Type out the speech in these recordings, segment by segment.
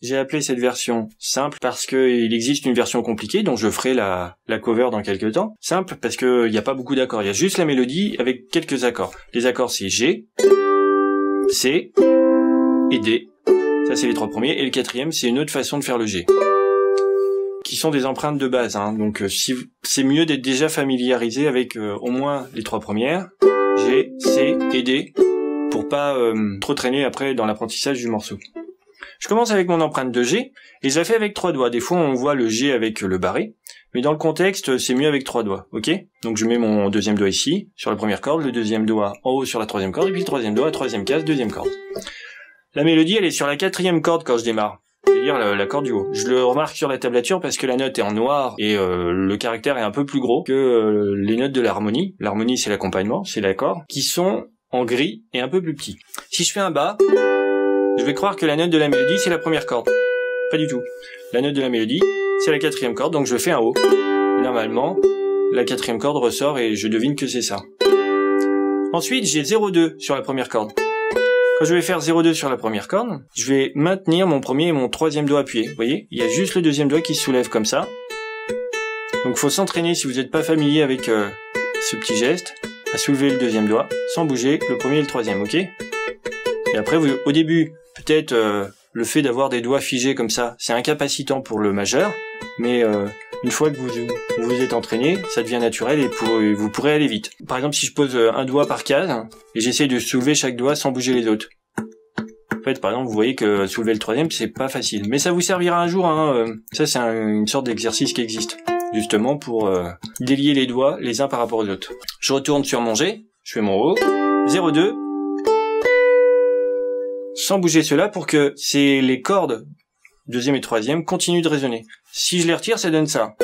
J'ai appelé cette version simple parce qu'il existe une version compliquée dont je ferai la cover dans quelques temps. Simple parce qu'il n'y a pas beaucoup d'accords, il y a juste la mélodie avec quelques accords. Les accords c'est G, C et D. Ça c'est les trois premiers. Et le quatrième c'est une autre façon de faire le G. Qui sont des empreintes de base. Hein. Donc si c'est mieux d'être déjà familiarisé avec au moins les trois premières, G, C et D, pour pas trop traîner après dans l'apprentissage du morceau. Je commence avec mon empreinte de G, et je la fais avec 3 doigts. Des fois, on voit le G avec le barré, mais dans le contexte, c'est mieux avec 3 doigts, ok? Donc je mets mon deuxième doigt ici, sur la première corde, le deuxième doigt en haut sur la troisième corde, et puis le troisième doigt, troisième case, deuxième corde. La mélodie, elle est sur la quatrième corde quand je démarre, c'est-à-dire la corde du haut. Je le remarque sur la tablature parce que la note est en noir, et le caractère est un peu plus gros que les notes de l'harmonie. L'harmonie, c'est l'accompagnement, c'est l'accord, qui sont en gris et un peu plus petits. Si je fais un bas, je vais croire que la note de la mélodie, c'est la première corde. Pas du tout. La note de la mélodie, c'est la quatrième corde, donc je fais un haut. Et normalement, la quatrième corde ressort et je devine que c'est ça. Ensuite, j'ai 0,2 sur la première corde. Quand je vais faire 0,2 sur la première corde, je vais maintenir mon premier et mon troisième doigt appuyé. Vous voyez, il y a juste le deuxième doigt qui se soulève comme ça. Donc il faut s'entraîner, si vous n'êtes pas familier avec ce petit geste, à soulever le deuxième doigt, sans bouger, le premier et le troisième, ok? Et après, au début, peut-être le fait d'avoir des doigts figés comme ça, c'est incapacitant pour le majeur, mais une fois que vous vous êtes entraîné, ça devient naturel et vous pourrez aller vite. Par exemple, si je pose un doigt par case, et j'essaie de soulever chaque doigt sans bouger les autres. En fait, par exemple, vous voyez que soulever le troisième, c'est pas facile. Mais ça vous servira un jour, hein. Ça, c'est une sorte d'exercice qui existe, justement pour délier les doigts les uns par rapport aux autres. Je retourne sur mon G, je fais mon haut, 0,2, sans bouger cela pour que les cordes, deuxième et troisième, continuent de résonner. Si je les retire, ça donne ça.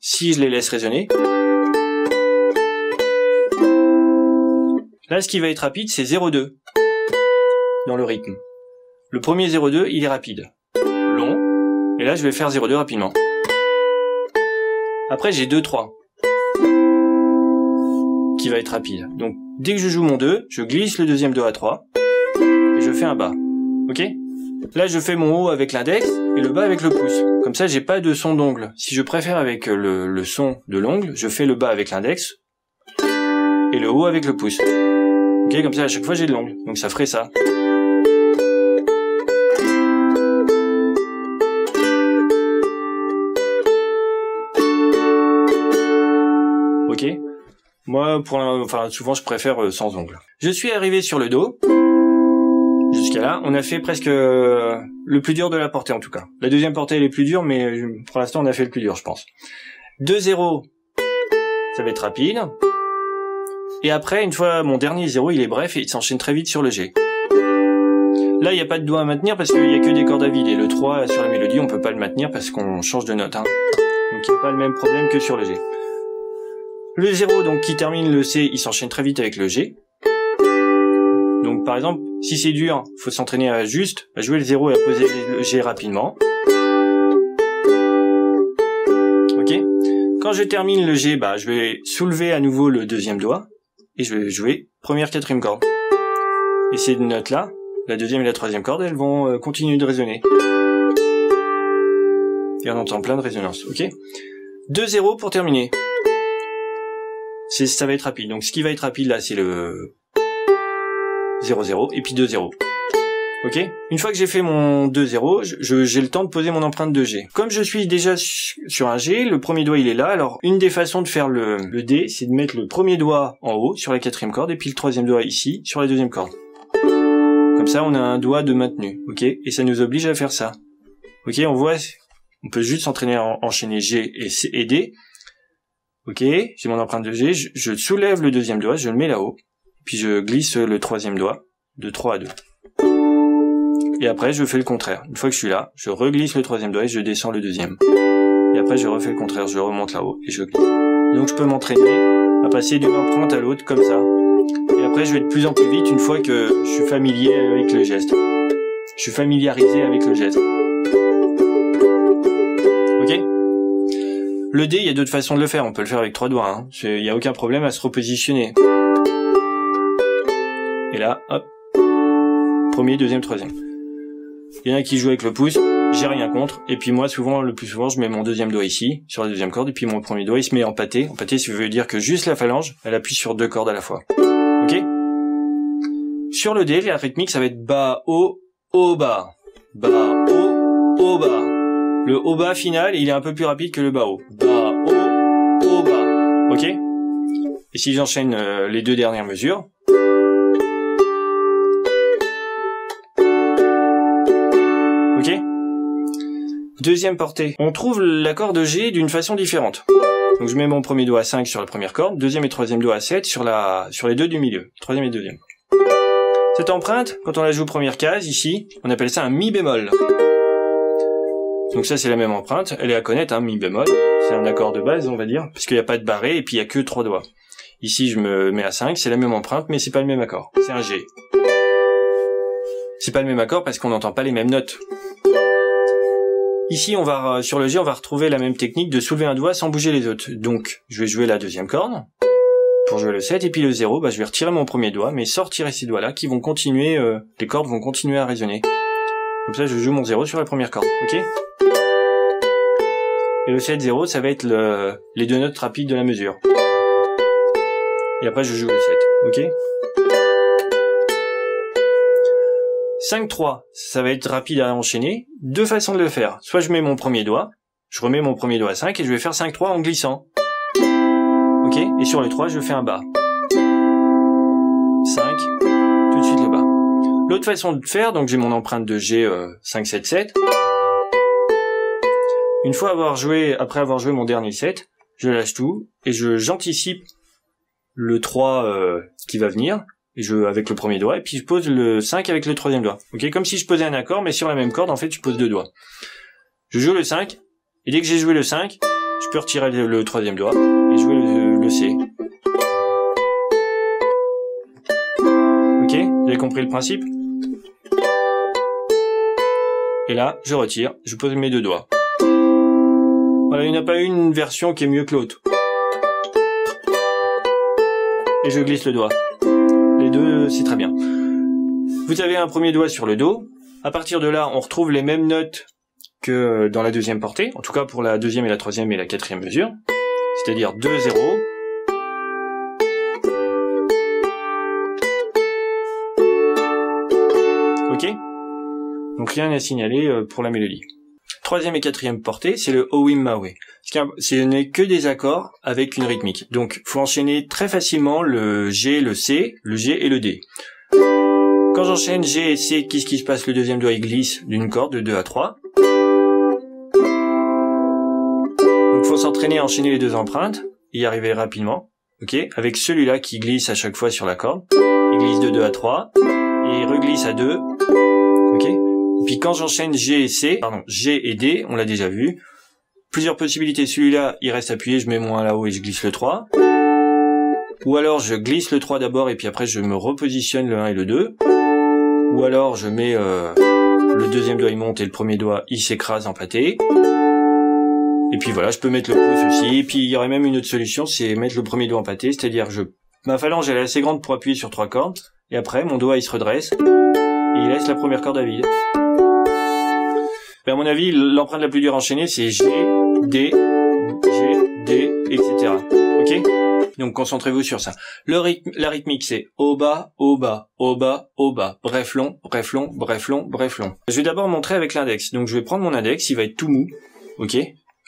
Si je les laisse résonner, là, ce qui va être rapide, c'est 0,2 dans le rythme. Le premier 0,2, il est rapide, long, et là, je vais faire 0,2 rapidement. Après, j'ai 2,3 qui va être rapide. Donc, dès que je joue mon 2, je glisse le deuxième doigt à 3 et je fais un bas. Ok? Là, je fais mon haut avec l'index et le bas avec le pouce. Comme ça, j'ai pas de son d'ongle. Si je préfère avec le son de l'ongle, je fais le bas avec l'index et le haut avec le pouce. Ok? Comme ça, à chaque fois, j'ai de l'ongle. Donc, ça ferait ça. Ok? Moi, souvent, je préfère sans ongle. Je suis arrivé sur le Do. Jusqu'à là, on a fait presque le plus dur de la portée, en tout cas. La deuxième portée, elle est plus dure, mais pour l'instant, on a fait le plus dur, je pense. 2-0, ça va être rapide. Et après, une fois mon dernier 0, il est bref et il s'enchaîne très vite sur le G. Là, il n'y a pas de doigt à maintenir parce qu'il n'y a que des cordes à vide. Et le 3 sur la mélodie, on peut pas le maintenir parce qu'on change de note. Hein. Donc, il n'y a pas le même problème que sur le G. Le 0, donc, qui termine le C, il s'enchaîne très vite avec le G. Donc, par exemple, si c'est dur, faut s'entraîner à jouer le 0 et à poser le G rapidement. Ok? Quand je termine le G, je vais soulever à nouveau le deuxième doigt et je vais jouer première, quatrième corde. Et ces notes-là, la deuxième et la troisième corde, elles vont continuer de résonner. Et on entend plein de résonances, ok? 2-0 pour terminer. Ça va être rapide. Donc ce qui va être rapide là, c'est le 0-0 et puis 2-0. Ok? Une fois que j'ai fait mon 2-0, j'ai le temps de poser mon empreinte de G. Comme je suis déjà sur un G, le premier doigt il est là. Alors une des façons de faire le D, c'est de mettre le premier doigt en haut sur la quatrième corde et puis le troisième doigt ici sur la deuxième corde. Comme ça, on a un doigt de maintenu. Ok? Et ça nous oblige à faire ça. Ok? On voit, on peut juste s'entraîner à enchaîner G et D. Ok? J'ai mon empreinte de G. Je soulève le deuxième doigt, je le mets là-haut. Puis je glisse le troisième doigt de 3 à 2. Et après, je fais le contraire. Une fois que je suis là, je reglisse le troisième doigt et je descends le deuxième. Et après, je refais le contraire. Je remonte là-haut et je glisse. Donc, je peux m'entraîner à passer d'une empreinte à l'autre comme ça. Et après, je vais de plus en plus vite une fois que je suis familier avec le geste. Je suis familiarisé avec le geste. Ok? Le D, il y a d'autres façons de le faire. On peut le faire avec 3 doigts. Hein. Il n'y a aucun problème à se repositionner. Et là, hop. premier, deuxième, troisième. Il y en a qui jouent avec le pouce, j'ai rien contre. Et puis moi, le plus souvent, je mets mon deuxième doigt ici, sur la deuxième corde, et puis mon premier doigt, il se met en pâté. En pâté, ça veut dire que juste la phalange, elle appuie sur 2 cordes à la fois. Ok? Sur le D, la rythmique, ça va être bas, haut, bas. Bas, haut, bas. Le haut bas final, il est un peu plus rapide que le bas haut. Bas, haut, bas. Ok? Et si j'enchaîne les 2 dernières mesures. Ok? Deuxième portée. On trouve l'accord de G d'une façon différente. Donc je mets mon premier doigt à 5 sur la première corde, deuxième et troisième doigt à 7 sur les 2 du milieu. Troisième et deuxième. Cette empreinte, quand on la joue première case, ici, on appelle ça un mi bémol. Donc ça c'est la même empreinte, elle est à connaître, mi bémol. C'est un accord de base, on va dire, parce qu'il n'y a pas de barré et puis il n'y a que 3 doigts. Ici je me mets à 5, c'est la même empreinte, mais c'est pas le même accord. C'est un G. C'est pas le même accord parce qu'on n'entend pas les mêmes notes. Ici, sur le G, on va retrouver la même technique de soulever un doigt sans bouger les autres. Donc, je vais jouer la deuxième corde pour jouer le 7, et puis le 0, je vais retirer mon premier doigt, mais sans retirer ces doigts-là, qui vont continuer, les cordes vont continuer à résonner. Comme ça, je joue mon 0 sur la première corde, ok? Et le 7-0, ça va être les 2 notes rapides de la mesure. Et après, je joue le 7, ok? 5-3, ça va être rapide à enchaîner. 2 façons de le faire. Soit je mets mon premier doigt, je remets mon premier doigt à 5 et je vais faire 5-3 en glissant. Ok? Et sur le 3, je fais un bas. 5, tout de suite le bas. L'autre façon de faire, donc j'ai mon empreinte de G 5-7-7. Une fois après avoir joué mon dernier 7, je lâche tout et j'anticipe le 3 qui va venir. Avec le premier doigt, et puis je pose le 5 avec le troisième doigt. Ok, comme si je posais un accord, mais sur la même corde, en fait, je pose 2 doigts. Je joue le 5, et dès que j'ai joué le 5, je peux retirer le troisième doigt, et jouer le C. Ok, vous avez compris le principe? Et là, je retire, je pose mes 2 doigts. Voilà, il n'y en a pas une version qui est mieux que l'autre. Et je glisse le doigt. Les 2, c'est très bien. Vous avez un premier doigt sur le Do. À partir de là, on retrouve les mêmes notes que dans la deuxième portée. En tout cas pour la deuxième et la troisième et la quatrième mesure. C'est-à-dire 2-0. Ok? Donc rien à signaler pour la mélodie. Troisième et quatrième portée, c'est le Owim Mawe. Ce n'est que des accords avec une rythmique. Donc, faut enchaîner très facilement le G, le C, le G et le D. Quand j'enchaîne G et C, qu'est-ce qui se passe? Le deuxième doigt, il glisse d'une corde de 2 à 3. Donc, faut s'entraîner à enchaîner les 2 empreintes, y arriver rapidement. Ok? Avec celui-là qui glisse à chaque fois sur la corde. Il glisse de 2 à 3. Et il reglisse à 2. Ok? Et puis quand j'enchaîne G et D, on l'a déjà vu. Plusieurs possibilités. Celui-là, il reste appuyé, je mets mon 1 là-haut et je glisse le 3. Ou alors je glisse le 3 d'abord et puis après je me repositionne le 1 et le 2. Ou alors je mets le deuxième doigt il monte et le premier doigt il s'écrase en pâté. Et puis voilà, je peux mettre le pouce aussi. Et puis il y aurait même une autre solution, c'est mettre le premier doigt en pâté, c'est-à-dire ma phalange elle est assez grande pour appuyer sur 3 cordes. Et après mon doigt il se redresse et il laisse la première corde à vide. Mais à mon avis, l'empreinte la plus dure à enchaîner, c'est G, D, etc. Ok? Donc concentrez-vous sur ça. La rythmique, c'est haut bas, haut bas, haut bas, haut bas, bref long, bref long, bref long, bref long. Je vais d'abord montrer avec l'index. Donc je vais prendre mon index, il va être tout mou. Ok?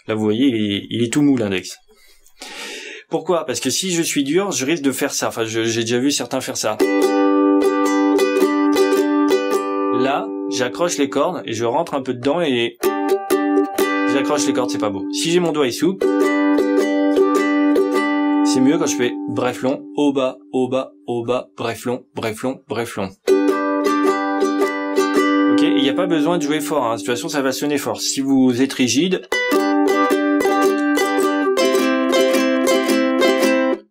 Là vous voyez, il est tout mou l'index. Pourquoi? Parce que si je suis dur, je risque de faire ça. Enfin, j'ai déjà vu certains faire ça. Là, j'accroche les cordes et je rentre un peu dedans et j'accroche les cordes, c'est pas beau. Si j'ai mon doigt est souple, c'est mieux quand je fais bref long, haut bas, haut bas, haut bas, bref long, bref long, bref long. Ok, il n'y a pas besoin de jouer fort, hein. De toute façon ça va sonner fort. Si vous êtes rigide,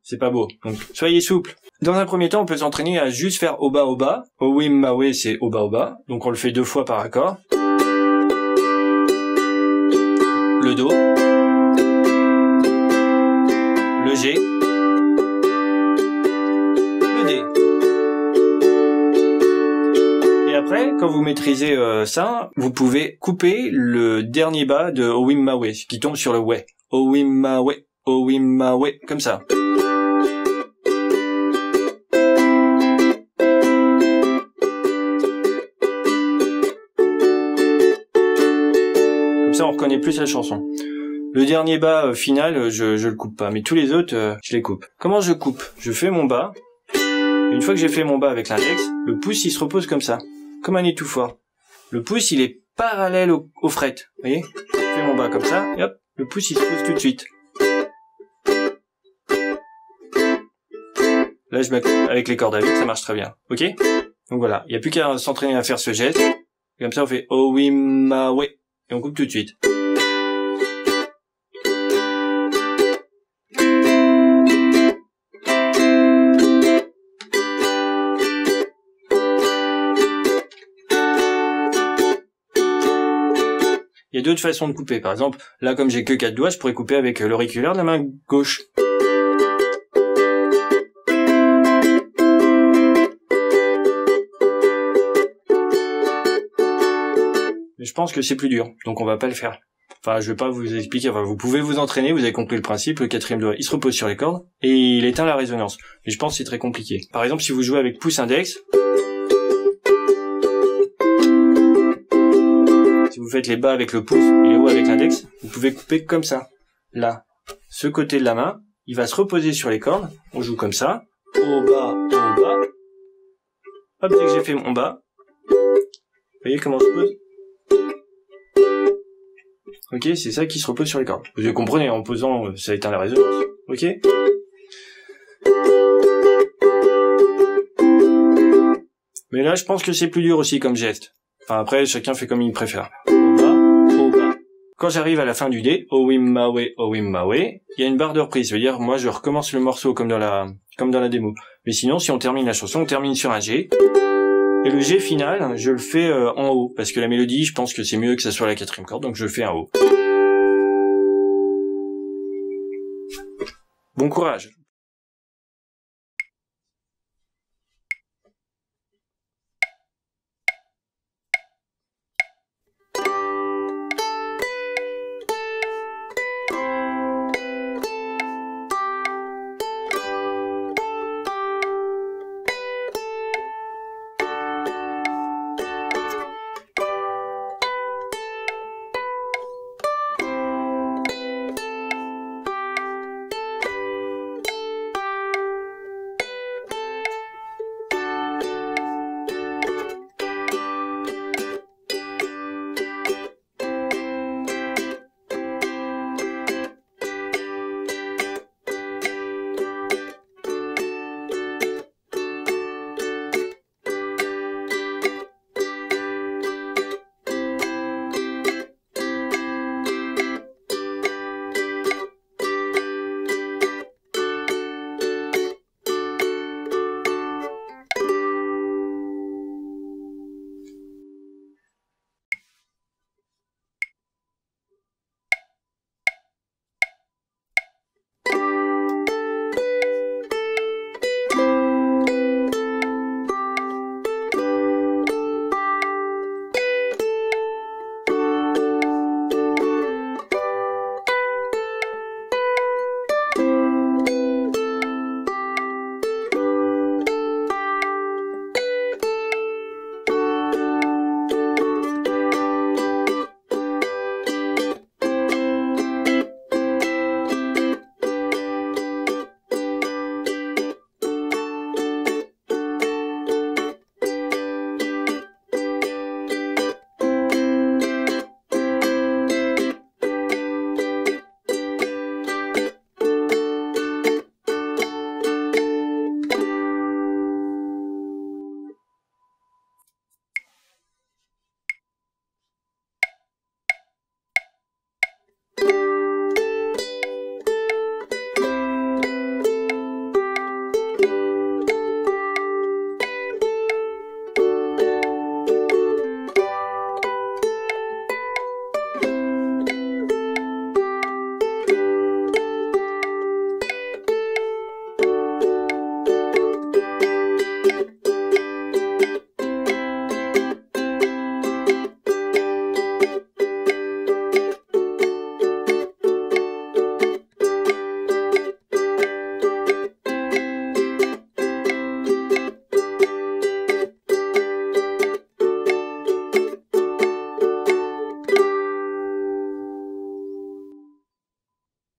c'est pas beau. Donc soyez souple. Dans un premier temps, on peut s'entraîner à juste faire haut bas, Owim Mawe, c'est haut bas. Donc on le fait 2 fois par accord. Le Do. Le G. Le D. Et après Après, quand vous maîtrisez ça, vous pouvez couper le dernier bas de Owimmawe, qui tombe sur le way. Owimmawe, Owimmawe, comme ça. Comme ça, on reconnaît plus la chanson. Le dernier bas final, je le coupe pas, mais tous les autres, je les coupe. Comment je coupe? Je fais mon bas. Une fois que j'ai fait mon bas avec l'index, le pouce il se repose comme ça, comme un étouffoir. Le pouce il est parallèle au fret, vous voyez? Je fais mon bas comme ça, et hop, le pouce il se pose tout de suite. Là je mets avec les cordes à vide, ça marche très bien, ok? Donc voilà, il n'y a plus qu'à s'entraîner à faire ce geste. Comme ça on fait Owimmawe, et on coupe tout de suite. Il y a d'autres façons de couper. Par exemple, là, comme j'ai que 4 doigts, je pourrais couper avec l'auriculaire de la main gauche. Mais je pense que c'est plus dur, donc on va pas le faire. Enfin, je vais pas vous expliquer. Enfin, vous pouvez vous entraîner, vous avez compris le principe. Le 4e doigt, il se repose sur les cordes et il éteint la résonance. Mais je pense que c'est très compliqué. Par exemple, si vous jouez avec pouce index, si vous faites les bas avec le pouce et les hauts avec l'index, vous pouvez couper comme ça. Là, ce côté de la main, il va se reposer sur les cordes. On joue comme ça. Au bas, au bas. Hop, dès que j'ai fait mon bas, vous voyez comment je pose? Ok, c'est ça qui se repose sur les cordes. Vous comprenez, en posant, ça éteint la résonance. Ok? Mais là, je pense que c'est plus dur aussi comme geste. Enfin, après, chacun fait comme il préfère. Au bas, au bas. Quand j'arrive à la fin du dé, Owimmawe, Owimmawe, il y a une barre de reprise. Ça veut dire, moi, je recommence le morceau comme dans la démo. Mais sinon, si on termine la chanson, on termine sur un G. Et le G final, je le fais en haut. Parce que la mélodie, je pense que c'est mieux que ça soit la 4e corde, donc je le fais en haut. Bon courage!